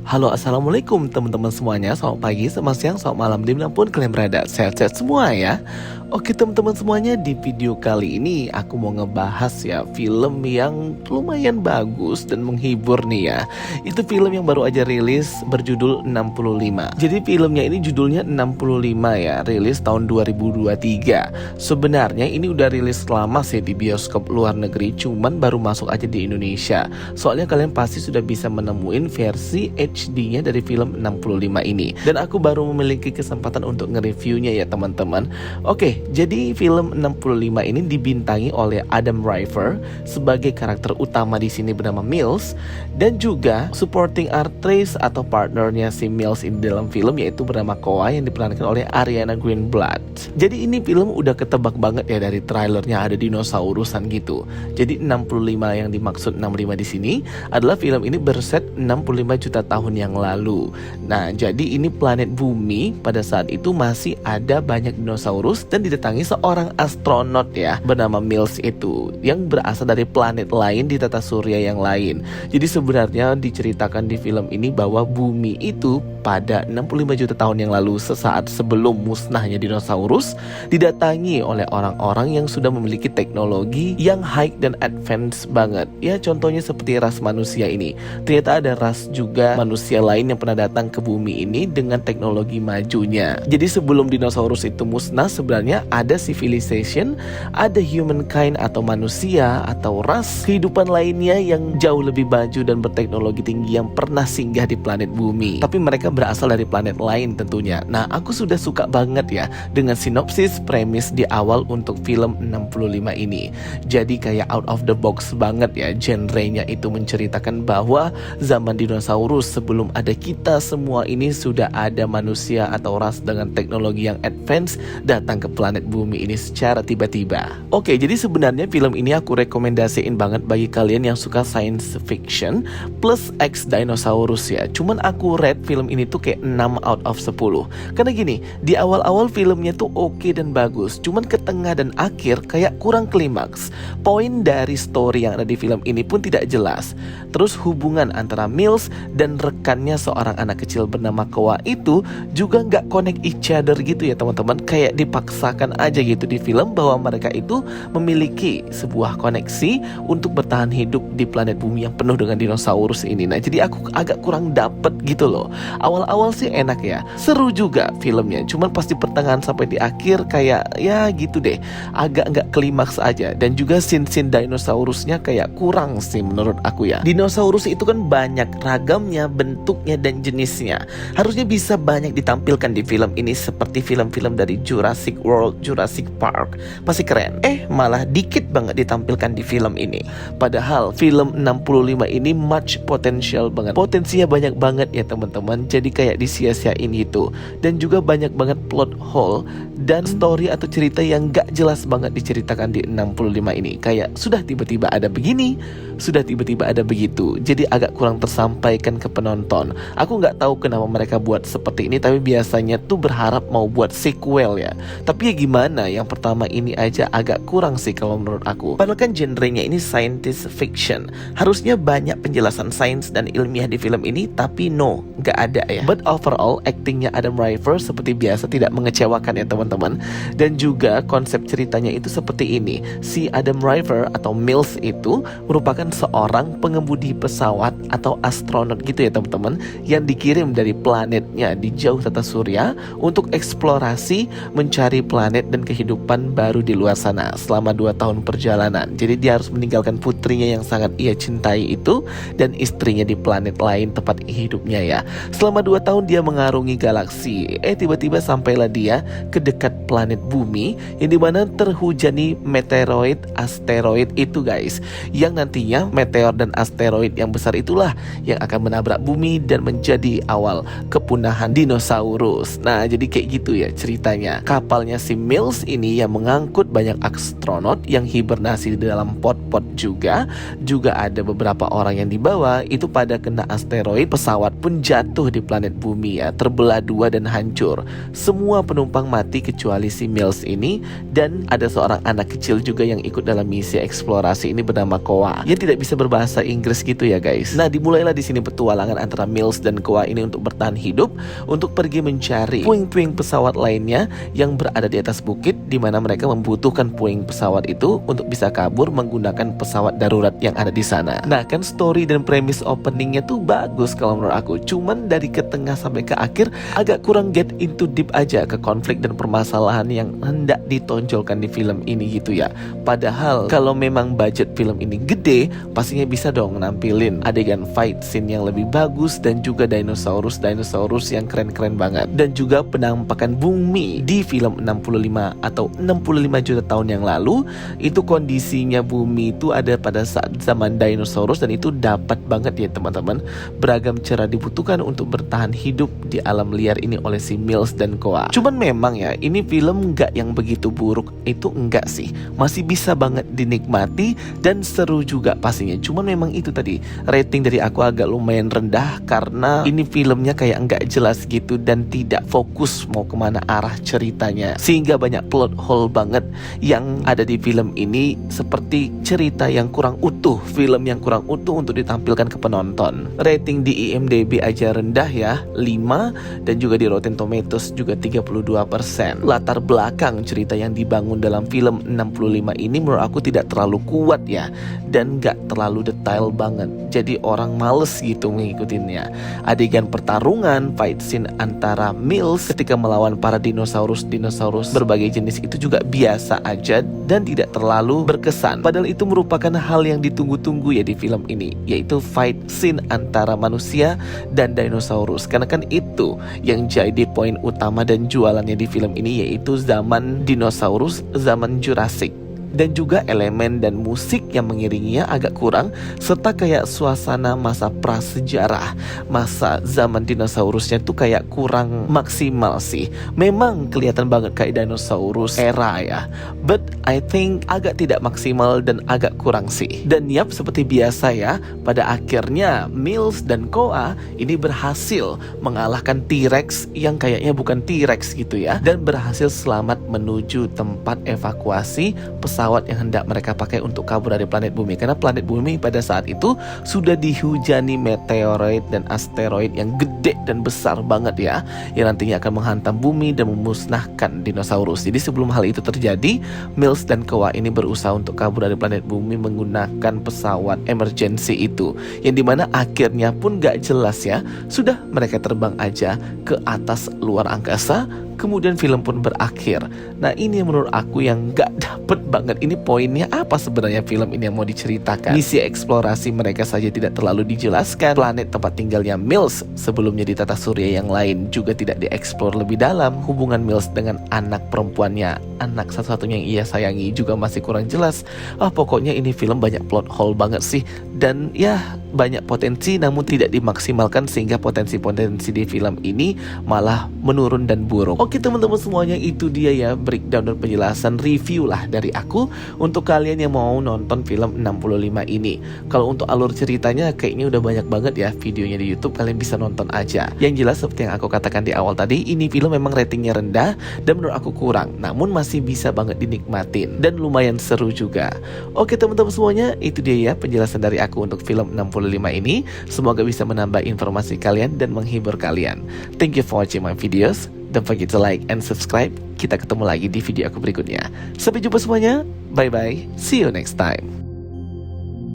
Halo, assalamualaikum teman-teman semuanya. Selamat pagi, selamat siang, selamat malam, dimanapun kalian berada. Sehat-sehat semua ya. Oke teman-teman semuanya, di video kali ini aku mau ngebahas ya film yang lumayan bagus dan menghibur nih ya. Itu film yang baru aja rilis berjudul 65. Jadi filmnya ini judulnya 65 ya, rilis tahun 2023. Sebenarnya ini udah rilis lama sih di bioskop luar negeri, cuman baru masuk aja di Indonesia. Soalnya kalian pasti sudah bisa menemuin versi HD-nya dari film 65 ini. Dan aku baru memiliki kesempatan untuk nge-reviewnya ya teman-teman. Oke, jadi film 65 ini dibintangi oleh Adam Driver sebagai karakter utama di sini bernama Mills, dan juga supporting actress atau partnernya si Mills ini dalam film yaitu bernama Koa yang diperankan oleh Ariana Greenblatt. Jadi ini film udah ketebak banget ya dari trailernya, ada dinosaurusan gitu. Jadi 65 yang dimaksud 65 di sini adalah film ini berset 65 juta tahun yang lalu. Nah, jadi ini planet bumi pada saat itu masih ada banyak dinosaurus dan didatangi seorang astronot ya bernama Mills itu yang berasal dari planet lain di tata surya yang lain. Jadi sebenarnya diceritakan di film ini bahwa bumi itu pada 65 juta tahun yang lalu, sesaat sebelum musnahnya dinosaurus, didatangi oleh orang-orang yang sudah memiliki teknologi yang high dan advance banget. Ya contohnya seperti ras manusia ini. Ternyata ada ras juga manusia lain yang pernah datang ke bumi ini dengan teknologi majunya. Jadi sebelum dinosaurus itu musnah, sebenarnya ada civilization, ada humankind atau manusia atau ras kehidupan lainnya yang jauh lebih maju dan berteknologi tinggi yang pernah singgah di planet bumi. Tapi mereka berasal dari planet lain tentunya. Nah, aku sudah suka banget ya dengan sinopsis premis di awal untuk film 65 ini. Jadi kayak out of the box banget ya, genrenya itu menceritakan bahwa zaman dinosaurus sebelum ada kita semua ini sudah ada manusia atau ras dengan teknologi yang advance datang ke planet bumi ini secara tiba-tiba. Oke, jadi sebenarnya film ini aku rekomendasiin banget bagi kalian yang suka science fiction plus X dinosaurus ya. Cuman aku rate film ini tuh kayak 6 out of 10. Karena gini, di awal-awal filmnya tuh oke dan bagus, cuman ke tengah dan akhir kayak kurang klimaks. Poin dari story yang ada di film ini pun tidak jelas. Terus hubungan antara Mills dan rekannya seorang anak kecil bernama Koa itu juga nggak connect each other gitu ya teman-teman. Kayak dipaksakan aja gitu di film bahwa mereka itu memiliki sebuah koneksi untuk bertahan hidup di planet bumi yang penuh dengan dinosaurus ini. Nah, jadi aku agak kurang dapet gitu loh. Awal-awal sih enak ya, seru juga filmnya. Cuman pas di pertengahan sampai di akhir kayak ya gitu deh, agak nggak klimaks aja. Dan juga scene-scene dinosaurusnya kayak kurang sih menurut aku ya. Dinosaurus itu kan banyak ragamnya, bentuknya dan jenisnya. Harusnya bisa banyak ditampilkan di film ini seperti film-film dari Jurassic World, Jurassic Park. Pasti keren. Malah dikit banget ditampilkan di film ini. Padahal film 65 ini much potential banget. Potensinya banyak banget ya teman-teman. Jadi kayak disia-siain gitu. Dan juga banyak banget plot hole dan story atau cerita yang gak jelas banget diceritakan di 65 ini. Kayak sudah tiba-tiba ada begini, sudah tiba-tiba ada begitu. Jadi agak kurang tersampaikan ke penonton. Aku gak tahu kenapa mereka buat seperti ini, tapi biasanya tuh berharap mau buat sequel ya. Tapi ya gimana, yang pertama ini aja agak kurang sih kalau menurut aku. Padahal kan genrenya ini science fiction. Harusnya banyak penjelasan sains dan ilmiah di film ini, tapi no, gak ada ya. But overall, actingnya Adam Driver seperti biasa tidak mengecewakan ya teman-teman. Dan juga konsep ceritanya itu seperti ini. Si Adam Driver atau Mills itu merupakan seorang pengemudi pesawat atau astronot gitu ya teman-teman, yang dikirim dari planetnya di jauh tata surya untuk eksplorasi mencari planet dan kehidupan baru di luar sana selama 2 tahun perjalanan. Jadi dia harus meninggalkan putrinya yang sangat ia cintai itu dan istrinya di planet lain tempat hidupnya ya. Selama 2 tahun dia mengarungi galaksi. Tiba-tiba sampailah dia ke dekat planet bumi yang dimana terhujani meteoroid, asteroid itu guys. Yang nantinya meteor dan asteroid yang besar itulah yang akan menabrak bumi dan menjadi awal kepunahan dinosaurus. Nah, jadi kayak gitu ya ceritanya. Kapalnya si Mills ini yang mengangkut banyak astronot yang hibernasi di dalam pot-pot juga. Juga ada beberapa orang yang dibawa itu pada kena asteroid, pesawat pun jatuh jatuh di planet bumi ya, terbelah dua dan hancur. Semua penumpang mati kecuali si Mills ini, dan ada seorang anak kecil juga yang ikut dalam misi eksplorasi ini bernama Koa, yang tidak bisa berbahasa Inggris gitu ya guys. Nah, dimulailah di sini petualangan antara Mills dan Koa ini untuk bertahan hidup, untuk pergi mencari puing-puing pesawat lainnya yang berada di atas bukit, di mana mereka membutuhkan puing pesawat itu untuk bisa kabur menggunakan pesawat darurat yang ada di sana. Nah, kan story dan premis openingnya tuh bagus kalau menurut aku. Cuman dari ke tengah sampai ke akhir agak kurang get into deep aja ke konflik dan permasalahan yang hendak ditonjolkan di film ini gitu ya. Padahal kalau memang budget film ini gede, pastinya bisa dong nampilin adegan fight scene yang lebih bagus dan juga dinosaurus yang keren-keren banget. Dan juga penampakan bumi di film 65 atau 65 juta tahun yang lalu, itu kondisinya bumi itu ada pada saat zaman dinosaurus, dan itu dapat banget ya teman-teman. Beragam cara dibutuhkan untuk bertahan hidup di alam liar ini oleh si Mills dan Koa. Cuman memang ya, ini film nggak yang begitu buruk, itu enggak sih. Masih bisa banget dinikmati dan seru juga pastinya. Cuman memang itu tadi, rating dari aku agak lumayan rendah karena ini filmnya kayak nggak jelas gitu dan tidak fokus mau kemana arah ceritanya, sehingga banyak plot hole banget yang ada di film ini, seperti cerita yang kurang utuh, film yang kurang utuh untuk ditampilkan ke penonton. Rating di IMDb aja rendah ya, 5, dan juga di Rotten Tomatoes juga 32%. Latar belakang cerita yang dibangun dalam film 65 ini menurut aku tidak terlalu kuat ya, dan gak terlalu detail banget, jadi orang males gitu mengikutinnya. Adegan pertarungan fight scene antara Mills ketika melawan para dinosaurus berbagai jenis itu juga biasa aja dan tidak terlalu berkesan. Padahal itu merupakan hal yang ditunggu-tunggu ya di film ini, yaitu fight scene antara manusia dan dinosaurus. Karena kan itu yang jadi poin utama dan jualannya di film ini, yaitu zaman dinosaurus, zaman Jurassic. Dan juga elemen dan musik yang mengiringinya agak kurang, serta kayak suasana masa prasejarah, masa zaman dinosaurusnya tuh kayak kurang maksimal sih. Memang kelihatan banget kayak dinosaurus era ya, but I think agak tidak maksimal dan agak kurang sih. Dan yap, seperti biasa ya, pada akhirnya Mills dan Koa ini berhasil mengalahkan T-Rex yang kayaknya bukan T-Rex gitu ya, dan berhasil selamat menuju tempat evakuasi pesawat yang hendak mereka pakai untuk kabur dari planet bumi. Karena planet bumi pada saat itu sudah dihujani meteoroid dan asteroid yang gede dan besar banget ya, yang nantinya akan menghantam bumi dan memusnahkan dinosaurus. Jadi sebelum hal itu terjadi, Mills dan Koa ini berusaha untuk kabur dari planet bumi menggunakan pesawat emergency itu, yang dimana akhirnya pun gak jelas ya, sudah mereka terbang aja ke atas luar angkasa. Kemudian film pun berakhir. Nah, ini menurut aku yang gak dapet banget. Ini poinnya apa sebenarnya film ini yang mau diceritakan? Misi eksplorasi mereka saja tidak terlalu dijelaskan. Planet tempat tinggalnya Mills sebelumnya di tata surya yang lain juga tidak dieksplor lebih dalam. Hubungan Mills dengan anak perempuannya, anak satu-satunya yang ia sayangi, juga masih kurang jelas. Pokoknya ini film banyak plot hole banget sih. Dan ya, banyak potensi namun tidak dimaksimalkan, sehingga potensi-potensi di film ini malah menurun dan buruk. Oke teman-teman semuanya, itu dia ya breakdown dan penjelasan review lah dari aku untuk kalian yang mau nonton film 65 ini. Kalau untuk alur ceritanya kayaknya udah banyak banget ya videonya di YouTube, kalian bisa nonton aja. Yang jelas seperti yang aku katakan di awal tadi, ini film memang ratingnya rendah dan menurut aku kurang, namun masih bisa banget dinikmatin dan lumayan seru juga. Oke teman-teman semuanya, itu dia ya penjelasan dari aku untuk film 65 ini. Semoga bisa menambah informasi kalian dan menghibur kalian. Thank you for watching my videos. Don't forget to like and subscribe. Kita ketemu lagi di video aku berikutnya. Sampai jumpa semuanya. Bye bye. See you next time.